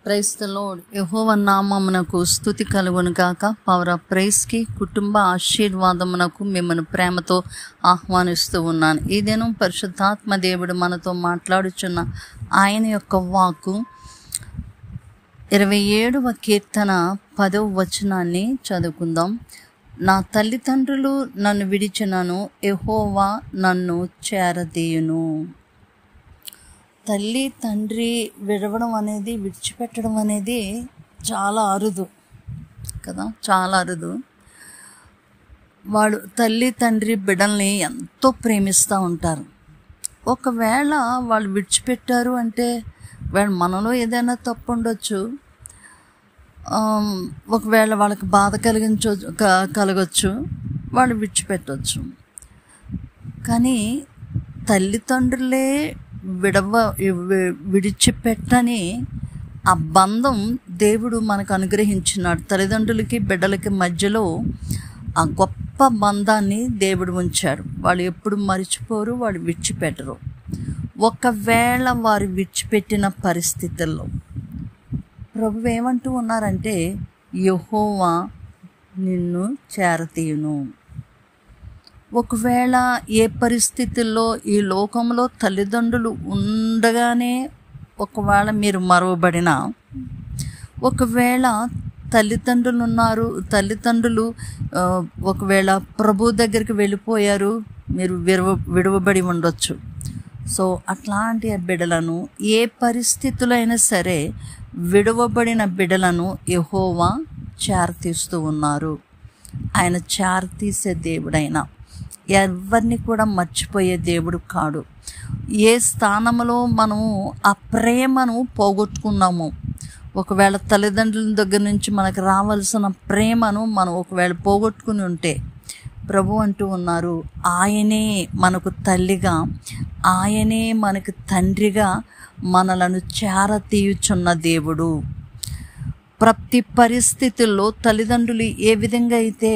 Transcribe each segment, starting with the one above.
Praise the lord. యెహోవా నామమునకు స్తుతి కలుగును గాక. పవర్ ఆఫ్ ప్రైజ్కి కుటుంబ ఆశీర్వాదమునకు మిమ్మల్ని ప్రేమతో ఆహ్వానిస్తూ ఉన్నాను. ఈ దినం పరిశుద్ధాత్మ దేవుడు మనతో మాట్లాడుచున్న ఆయన యొక్క వాక్కు 27వ కీర్తన 10వ వచనాన్ని చదువుకుందాం. నా తల్లిదండ్రులు నన్ను విడిచినను, యెహోవా నన్ను చేరదీయును. తల్లి తండ్రి విడిచిపెట్టడం అనేది చాలా అరుదు కదా, చాలా అరుదు. వాడు తల్లి తండ్రి బిడ్డల్ని ఎంతో ప్రేమిస్తూ ఉంటారు. ఒకవేళ వాళ్ళు విడిచిపెట్టారు అంటే వాళ్ళు మనలో ఏదైనా తప్పు ఉండొచ్చు, ఒకవేళ వాళ్ళకి బాధ కలగచ్చు, వాళ్ళు విడిచిపెట్టవచ్చు. కానీ తల్లిదండ్రులే విడిచిపెట్టని ఆ బంధం దేవుడు మనకు అనుగ్రహించినాడు. తల్లిదండ్రులకి బిడ్డలకి మధ్యలో ఆ గొప్ప బంధాన్ని దేవుడు ఉంచాడు. వాళ్ళు ఎప్పుడు మర్చిపోరు, వాళ్ళు విడిచిపెట్టరు. ఒకవేళ వారు విడిచిపెట్టిన పరిస్థితుల్లో ప్రభువు ఏమంటూ ఉన్నారంటే, యెహోవా నిన్ను చేరతీయును. ఒకవేళ ఏ పరిస్థితుల్లో ఈ లోకంలో తల్లిదండ్రులు ఉండగానే ఒకవేళ మీరు మరవబడినా, ఒకవేళ తల్లిదండ్రులు ఒకవేళ ప్రభు దగ్గరికి వెళ్ళిపోయారు, మీరు విడవబడి ఉండొచ్చు. సో అట్లాంటి బిడ్డలను, ఏ పరిస్థితుల్లో అయినా సరే విడవబడిన బిడ్డలను యెహోవా చేరతీస్తూ ఉన్నారు. ఆయన చేరతీసే దేవుడైనా ఎవరిని కూడా మర్చిపోయే దేవుడు కాడు. ఏ స్థానంలో మనము ఆ ప్రేమను పోగొట్టుకున్నాము, ఒకవేళ తల్లిదండ్రుల దగ్గర నుంచి మనకు రావాల్సిన ప్రేమను మనం ఒకవేళ పోగొట్టుకుని ఉంటే, ప్రభు అంటూ ఉన్నారు, ఆయనే మనకు తల్లిగా, ఆయనే మనకు తండ్రిగా మనలను చేరతీయుచున్న దేవుడు. ప్రతి పరిస్థితుల్లో తల్లిదండ్రులు ఏ విధంగా అయితే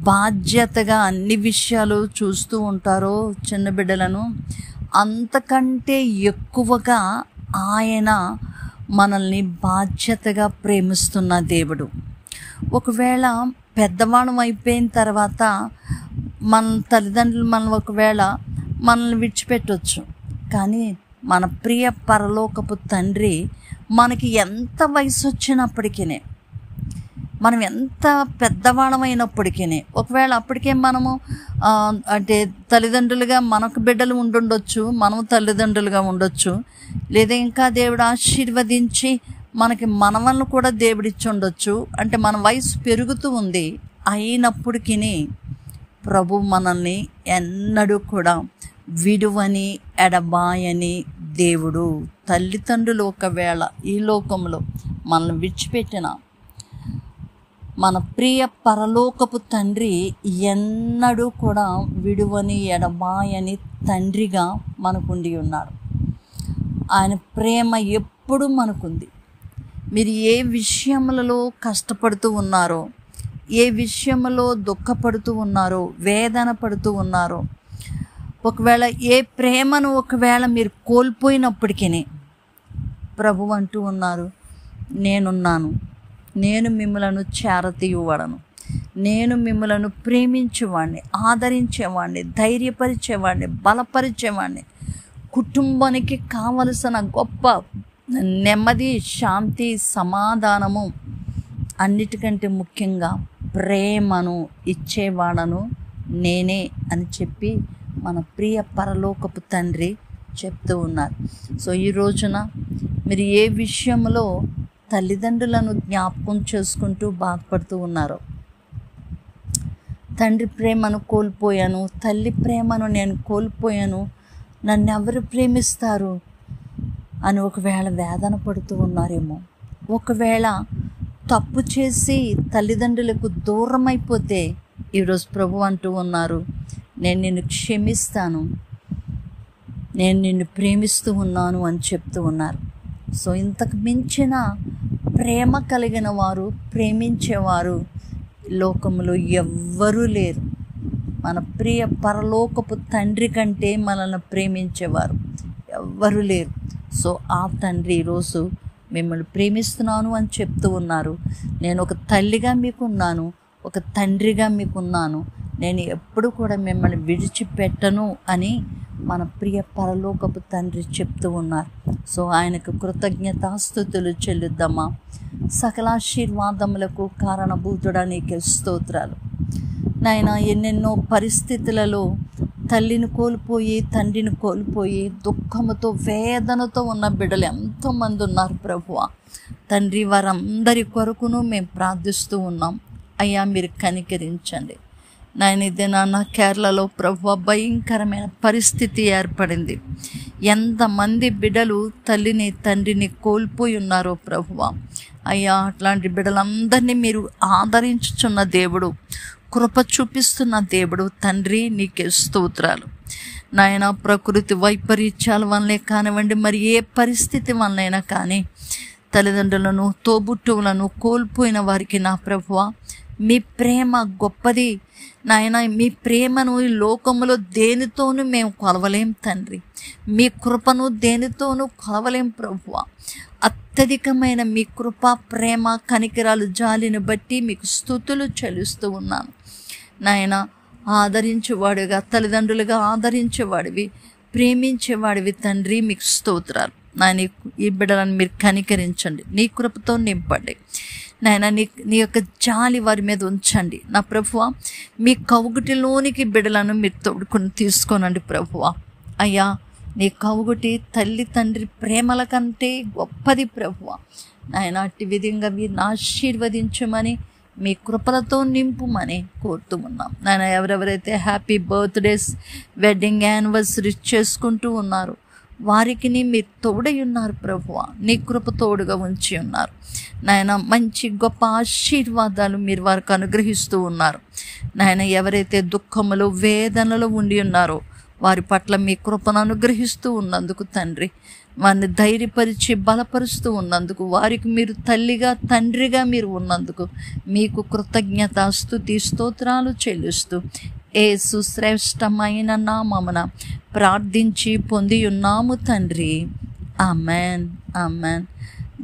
బాధ్యతగా అన్ని విషయాలు చూస్తూ ఉంటారో చిన్న బిడ్డలను, అంతకంటే ఎక్కువగా ఆయన మనల్ని బాధ్యతగా ప్రేమిస్తున్న దేవుడు. ఒకవేళ పెద్దవాళ్ళం అయిపోయిన తర్వాత మన తల్లిదండ్రులు మనల్ని విడిచిపెట్టవచ్చు. కానీ మన ప్రియ పరలోకపు తండ్రి మనకి ఎంత వయసు వచ్చినప్పటికీ, మనం ఎంత పెద్దవాళ్ళమైనప్పటికీ, ఒకవేళ అప్పటికే మనము అంటే తల్లిదండ్రులుగా మనకు బిడ్డలు ఉండుండొచ్చు, మనము తల్లిదండ్రులుగా ఉండొచ్చు, లేదా ఇంకా దేవుడు ఆశీర్వదించి మనకి మనవలను కూడా దేవుడిచ్చి ఉండొచ్చు. అంటే మన వయసు పెరుగుతూ ఉంది. అయినప్పటికీ ప్రభు మనల్ని ఎన్నడూ కూడా విడువని ఎడబాయని దేవుడు. తల్లిదండ్రులు ఒకవేళ ఈ లోకంలో మనల్ని విడిచిపెట్టిన, మన ప్రియ పరలోకపు తండ్రి ఎన్నడూ కూడా విడువని ఎడబాయని తండ్రిగా మనకుండి ఉన్నాడు. ఆయన ప్రేమ ఎప్పుడూ మనకుంది. మీరు ఏ విషయములలో కష్టపడుతూ ఉన్నారో, ఏ విషయంలో దుఃఖపడుతూ ఉన్నారో, వేదన పడుతూ ఉన్నారో, ఒకవేళ ఏ ప్రేమను ఒకవేళ మీరు కోల్పోయినప్పటికీ ప్రభు అంటూ ఉన్నారు, నేనున్నాను, నేను మిమ్మలను చేరతీయువాడను, నేను మిమ్మలను ప్రేమించేవాడిని, ఆదరించేవాడిని, ధైర్యపరిచేవాడిని, బలపరిచేవాడిని. కుటుంబానికి కావలసిన గొప్ప నెమ్మది, శాంతి, సమాధానము, అన్నిటికంటే ముఖ్యంగా ప్రేమను ఇచ్చేవాడను నేనే అని చెప్పి మన ప్రియ పరలోకపు తండ్రి చెప్తూ ఉన్నారు. సో ఈ రోజున మీరు ఏ విషయంలో తల్లిదండ్రులను జ్ఞాపకం చేసుకుంటూ బాధపడుతూ ఉన్నారో, తండ్రి ప్రేమను కోల్పోయాను, తల్లి ప్రేమను నేను కోల్పోయాను, నన్ను ఎవరు ప్రేమిస్తారు అని ఒకవేళ వేదన పడుతూ ఉన్నారేమో, ఒకవేళ తప్పు చేసి తల్లిదండ్రులకు దూరం అయిపోతే ఈరోజు ప్రభు అంటూ ఉన్నారు, నేను నిన్ను క్షమిస్తాను, నేను నిన్ను ప్రేమిస్తూ ఉన్నాను అని చెప్తూ ఉన్నారు. సో ఇంతకు మించిన ప్రేమ కలిగిన వారు, ప్రేమించేవారు లోకంలో ఎవ్వరూ లేరు. మన ప్రియ పరలోకపు తండ్రి కంటే మనల్ని ప్రేమించేవారు ఎవ్వరూ లేరు. సో ఆ తండ్రి ఈరోజు మిమ్మల్ని ప్రేమిస్తున్నాను అని చెప్తూ ఉన్నారు. నేను ఒక తల్లిగా మీకున్నాను, ఒక తండ్రిగా మీకున్నాను, నేను ఎప్పుడు కూడా మిమ్మల్ని విడిచిపెట్టను అని మన ప్రియ పరలోకపు తండ్రి చెప్తూ ఉన్నారు. సో ఆయనకు కృతజ్ఞతాస్తుతులు చెల్లిద్దామా. సకలాశీర్వాదములకు కారణభూతుడా నీకే స్తోత్రాలు నాయన. ఎన్నెన్నో పరిస్థితులలో తల్లిని కోల్పోయి, తండ్రిని కోల్పోయి, దుఃఖముతో, వేదనతో ఉన్న బిడ్డలు ఎంతోమంది ఉన్నారు ప్రభువా. తండ్రి, వారందరి కొరకును మేము ప్రార్థిస్తూ ఉన్నాం. అయ్యా, మీరు కనికరించండి నాయన. ఇదే నాన్న, కేరళలో ప్రభువా భయంకరమైన పరిస్థితి ఏర్పడింది. ఎంతమంది బిడ్డలు తల్లిని, తండ్రిని కోల్పోయి ఉన్నారో ప్రభువా. అయ్యా, అట్లాంటి బిడ్డలందరినీ మీరు ఆదరించుచున్న దేవుడు, కృప చూపిస్తున్న దేవుడు తండ్రి, నీకే స్తోత్రాలు నాయన. ప్రకృతి వైపరీత్యాల వల్లనే కానివ్వండి, మరి ఏ పరిస్థితి వల్లనైనా కానీ తల్లిదండ్రులను, తోబుట్టువులను కోల్పోయిన వారికి నా ప్రభువా, మీ ప్రేమ గొప్పది నాయన. మీ ప్రేమను ఈ లోకములో దేనితోనూ మేము కొలవలేం తండ్రి. మీ కృపను దేనితోనూ కొలవలేం ప్రభువా. అత్యధికమైన మీ కృప, ప్రేమ, కనికరాలు, జాలిని బట్టి మీకు స్తుతులు చెల్లిస్తూ ఉన్నాను నాయన. ఆదరించేవాడిగా, తల్లిదండ్రులుగా ఆదరించేవాడివి, ప్రేమించేవాడివి తండ్రి, మీకు స్తోత్రాలు నాయన. ఈ బిడ్డలను మీరు కనికరించండి, నీ కృపతో నింపండి నాయన. నీ యొక్క జాలి వారి మీద ఉంచండి నా ప్రభువా. మీ కౌగుటిలోనికి బిడ్డలను మీరు తోడుకొని తీసుకోనండి ప్రభువా. అయ్యా, నీ కౌగుటి తల్లి తండ్రి ప్రేమల కంటే గొప్పది ప్రభువా నాయన. అట్టి విధంగా వీరిని ఆశీర్వదించమని, మీ కృపలతో నింపుమని కోరుతూ ఉన్నాం నాయన. ఎవరెవరైతే హ్యాపీ బర్త్డేస్, వెడ్డింగ్ యానివర్సరీ చేసుకుంటూ ఉన్నారు వారికి మీరు తోడై ఉన్నారు ప్రభువా. నీ కృప తోడుగా ఉంచి ఉన్నారు నాయన. మంచి గొప్ప ఆశీర్వాదాలు మీరు వారికి అనుగ్రహిస్తూ ఉన్నారు నాయన. ఎవరైతే దుఃఖములో, వేదనలో ఉండి ఉన్నారో వారి పట్ల మీ కృపను అనుగ్రహిస్తూ ఉన్నందుకు తండ్రి, వారిని ధైర్యపరిచి బలపరుస్తూ ఉన్నందుకు, వారికి మీరు తల్లిగా, తండ్రిగా మీరు ఉన్నందుకు మీకు కృతజ్ఞత, స్తుతి, స్తోత్రాలు చెల్లిస్తూ యేసు శ్రేష్టమైన నామమున ప్రార్థించి పొంది ఉన్నాము తండ్రి. Amen, amen.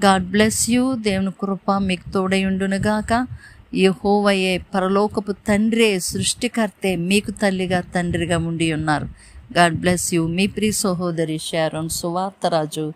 God bless you. దేవుని కృప మీకు తోడయుండునుగాక. యెహోవాయే పరలోకపు తండ్రే, సృష్టికర్తే మీకు తల్లిగా, తండ్రిగా ఉండి ఉన్నారు. God bless you. మీ ప్రియ సహోదరి షారోన్ సువార్తరాజు.